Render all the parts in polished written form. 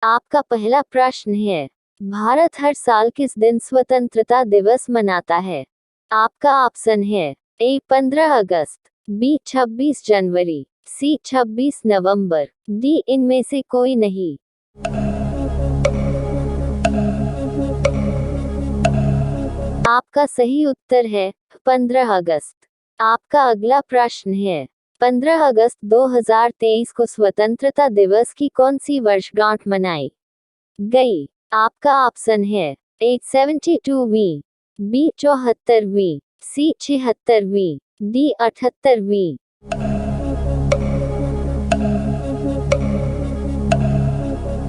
आपका पहला प्रश्न है, भारत हर साल किस दिन स्वतंत्रता दिवस मनाता है? आपका ऑप्शन है ए 15 अगस्त, बी 26 जनवरी, सी 26 नवंबर, डी इनमें से कोई नहीं। आपका सही उत्तर है 15 अगस्त। आपका अगला प्रश्न है, 15 अगस्त 2023 को स्वतंत्रता दिवस की कौन सी वर्षगांठ मनाई गई? आपका ऑप्शन है ए 72वीं, बी 74वीं, सी 76वीं, डी 78वीं।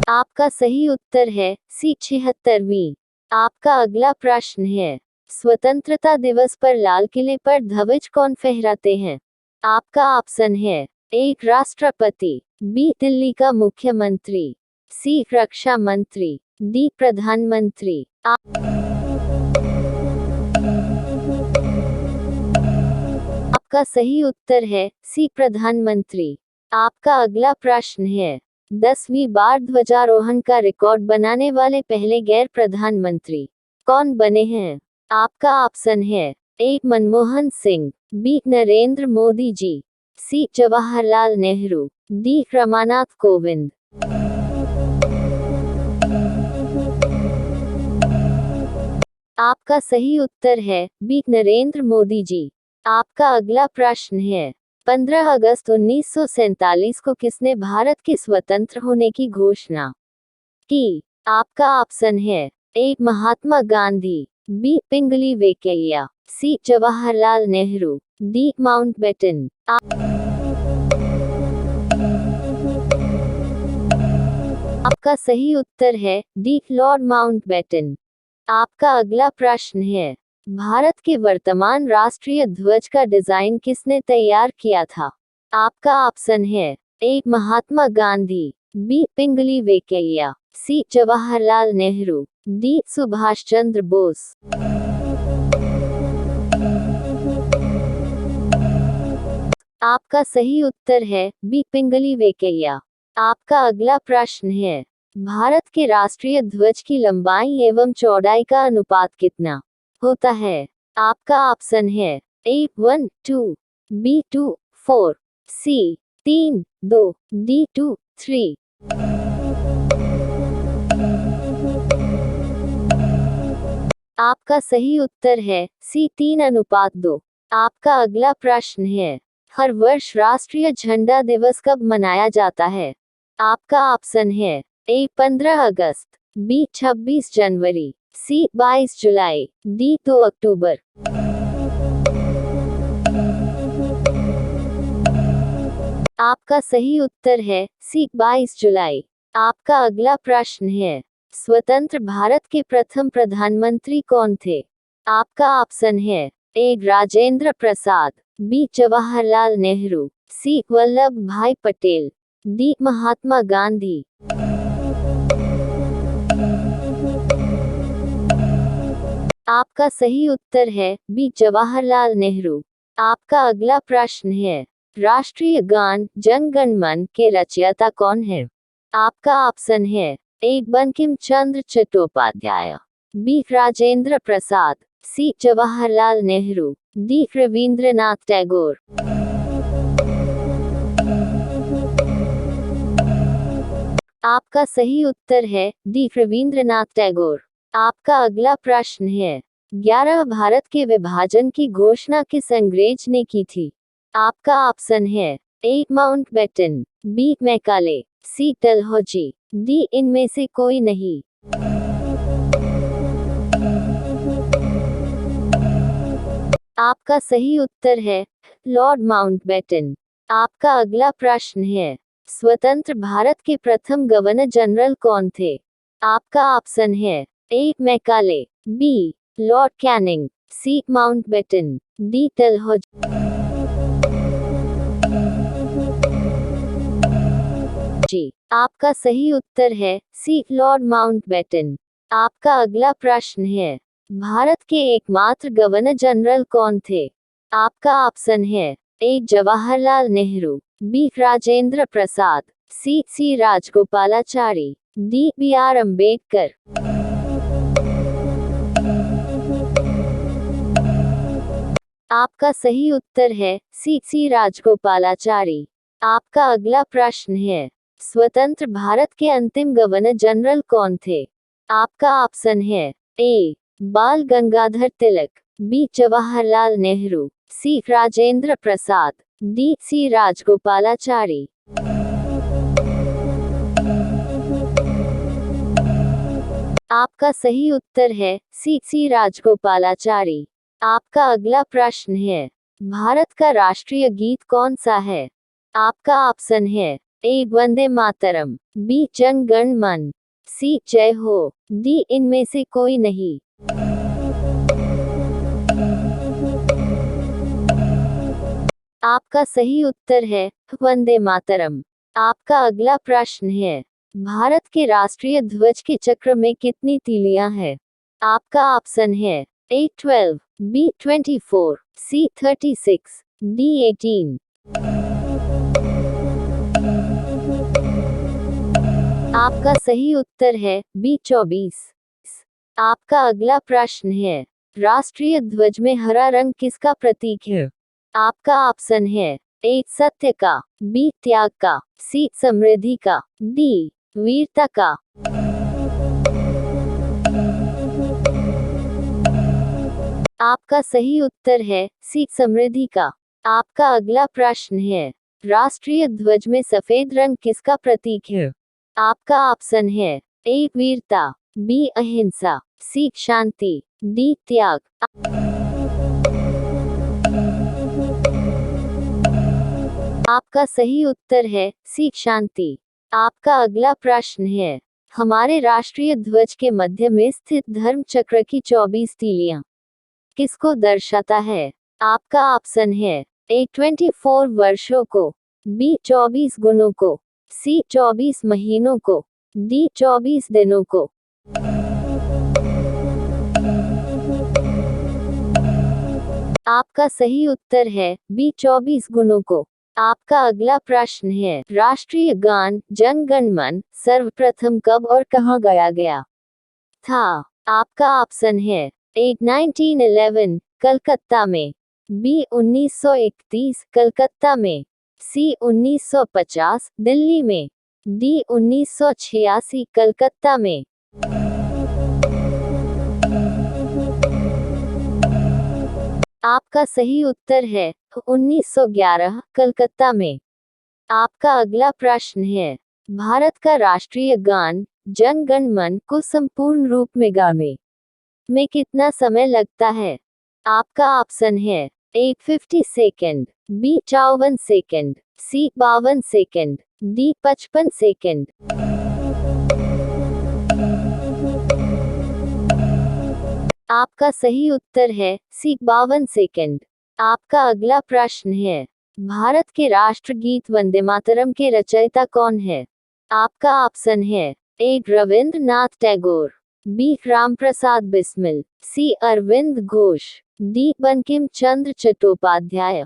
आपका सही उत्तर है सी 76वीं। आपका अगला प्रश्न है, स्वतंत्रता दिवस पर लाल किले पर ध्वज कौन फहराते हैं? आपका ऑप्शन है ए राष्ट्रपति, बी दिल्ली का मुख्यमंत्री, सी रक्षा मंत्री, डी प्रधानमंत्री। आपका सही उत्तर है सी प्रधानमंत्री। आपका अगला प्रश्न है, 10वीं बार ध्वजारोहण का रिकॉर्ड बनाने वाले पहले गैर प्रधानमंत्री कौन बने हैं? आपका ऑप्शन है ए मनमोहन सिंह, बी नरेंद्र मोदी जी, सी जवाहरलाल नेहरू, डी रमानाथ कोविंद। आपका सही उत्तर है बी नरेंद्र मोदी जी। आपका अगला प्रश्न है, 15 अगस्त 1947 को किसने भारत के स्वतंत्र होने की घोषणा की? आपका ऑप्शन है ए महात्मा गांधी, बी पिंगली वेंकैया, सी जवाहरलाल नेहरू, डी माउंटबेटन। आपका सही उत्तर है डी लॉर्ड माउंटबेटन। आपका अगला प्रश्न है, भारत के वर्तमान राष्ट्रीय ध्वज का डिजाइन किसने तैयार किया था? आपका ऑप्शन है ए महात्मा गांधी, बी पिंगली वेंकैया, सी जवाहरलाल नेहरू, डी सुभाष चंद्र बोस। आपका सही उत्तर है बी पिंगली वेंकैया। आपका अगला प्रश्न है, भारत के राष्ट्रीय ध्वज की लंबाई एवं चौड़ाई का अनुपात कितना होता है? आपका ऑप्शन है ए 1 2, बी 2 4, सी 3 2, डी 2 3। आपका सही उत्तर है सी 3:2। आपका अगला प्रश्न है, हर वर्ष राष्ट्रीय झंडा दिवस कब मनाया जाता है? आपका ऑप्शन है ए 15 अगस्त, बी 26 जनवरी, सी 22 जुलाई, डी 2 अक्टूबर। आपका सही उत्तर है सी 22 जुलाई। आपका अगला प्रश्न है, स्वतंत्र भारत के प्रथम प्रधानमंत्री कौन थे? आपका ऑप्शन है ए राजेंद्र प्रसाद, बी जवाहरलाल नेहरू, सी वल्लभ भाई पटेल, डी महात्मा गांधी। आपका सही उत्तर है बी जवाहरलाल नेहरू। आपका अगला प्रश्न है, राष्ट्रीय गान जन गण मन के रचयिता कौन है? आपका ऑप्शन है ए बंकिम चंद्र चट्टोपाध्याय, बी राजेंद्र प्रसाद, सी जवाहरलाल नेहरू, डी रविंद्रनाथ टैगोर। आपका सही उत्तर है डी रविंद्रनाथ टैगोर। आपका अगला प्रश्न है, 11 भारत के विभाजन की घोषणा किस अंग्रेज ने की थी? आपका ऑप्शन है ए माउंटबेटन, बी मैकाले, सी डलहौजी, डी इनमें से कोई नहीं। आपका सही उत्तर है लॉर्ड माउंटबेटन। आपका अगला प्रश्न है, स्वतंत्र भारत के प्रथम गवर्नर जनरल कौन थे? आपका ऑप्शन है ए मैकाले, बी लॉर्ड कैनिंग, सी माउंटबेटन, डी डलहौजी। आपका सही उत्तर है सी लॉर्ड माउंटबेटन। आपका अगला प्रश्न है, भारत के एकमात्र गवर्नर जनरल कौन थे? आपका ऑप्शन है A Jawaharlal Nehru, B Rajendra Prasad, C Rajagopalachari, D B R Ambedkar. आपका सही उत्तर है सी राजगोपालाचारी। आपका अगला प्रश्न है, स्वतंत्र भारत के अंतिम गवर्नर जनरल कौन थे? आपका ऑप्शन है ए बाल गंगाधर तिलक, बी जवाहरलाल नेहरू, सी राजेंद्र प्रसाद, डी सी राजगोपालाचारी। आपका सही उत्तर है सी राजगोपालाचारी। आपका अगला प्रश्न है, भारत का राष्ट्रीय गीत कौन सा है? आपका ऑप्शन है ए वंदे मातरम, बी जन गण मन, सी जय हो, डी इनमें से कोई नहीं। आपका सही उत्तर है वंदे मातरम। आपका अगला प्रश्न है, भारत के राष्ट्रीय ध्वज के चक्र में कितनी तीलियां हैं? आपका ऑप्शन है ए 12, बी 24, सी 36, डी 18। आपका सही उत्तर है बी 24। आपका अगला प्रश्न है, राष्ट्रीय ध्वज में हरा रंग किसका प्रतीक है? आपका ऑप्शन है ए सत्य का, बी त्याग का, सी समृद्धि का, डी वीरता का। आपका सही उत्तर है सी समृद्धि का। आपका अगला प्रश्न है, राष्ट्रीय ध्वज में सफेद रंग किसका प्रतीक है? आपका ऑप्शन है ए वीरता, बी अहिंसा, सी शांति, डी त्याग। आपका सही उत्तर है सी शांति। आपका अगला प्रश्न है, हमारे राष्ट्रीय ध्वज के मध्य में स्थित धर्म चक्र की 24 तीलियां किसको दर्शाता है? आपका ऑप्शन है ए 24 वर्षों को, बी 24 गुणों को, सी 24 महीनों को, डी 24 दिनों को। आपका सही उत्तर है बी 24 गुणों को। आपका अगला प्रश्न है, राष्ट्रीय गान जन गण मन सर्वप्रथम कब और कहां गाया गया था? आपका ऑप्शन है ए 1911 कलकत्ता में, बी 1931 कलकत्ता में, सी 1950 दिल्ली में, डी 1986 कलकत्ता में। आपका सही उत्तर है 1911 कलकत्ता में। आपका अगला प्रश्न है, भारत का राष्ट्रीय गान जन गण मन को संपूर्ण रूप में गाने में कितना समय लगता है? आपका ऑप्शन है ए 50 सेकेंड, बी 54 सेकेंड, सी 52 सेकेंड, डी 55 सेकेंड। आपका सही उत्तर है सी 52 सेकेंड। आपका अगला प्रश्न है, भारत के राष्ट्रगीत वंदे मातरम के रचयिता कौन है? आपका ऑप्शन है ए रविंद्रनाथ टैगोर, बी रामप्रसाद बिस्मिल, सी अरविंद घोष, डी बंकिम चंद्र चट्टोपाध्याय।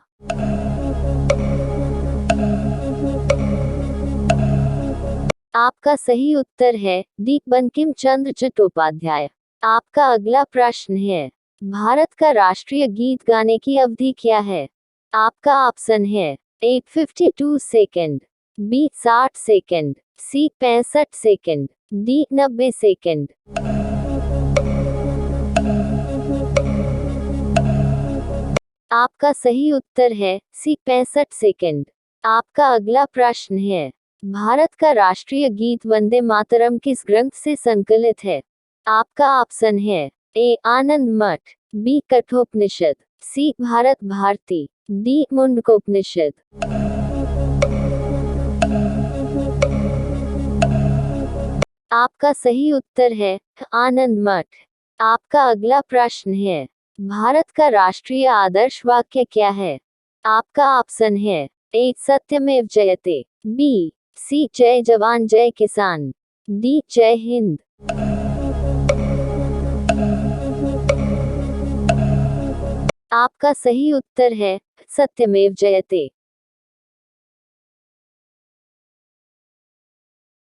आपका सही उत्तर है डी बंकिम चंद्र चट्टोपाध्याय। आपका अगला प्रश्न है, भारत का राष्ट्रीय गीत गाने की अवधि क्या है? आपका ऑप्शन है ए 52 सेकेंड, बी 60 सेकेंड, सी 65 सेकेंड, डी 90 सेकेंड। आपका सही उत्तर है सी 65 सेकेंड। आपका अगला प्रश्न है, भारत का राष्ट्रीय गीत वंदे मातरम किस ग्रंथ से संकलित है? आपका ऑप्शन है ए आनंद मठ, बी कठोपनिषद, सी भारत भारती, डी मुंडकोपनिषद। आपका सही उत्तर है आनंद मठ। आपका अगला प्रश्न है, भारत का राष्ट्रीय आदर्श वाक्य क्या है? आपका ऑप्शन है ए सत्यमेव जयते, बी सी जय जवान जय किसान, डी जय हिंद। आपका सही उत्तर है सत्यमेव जयते।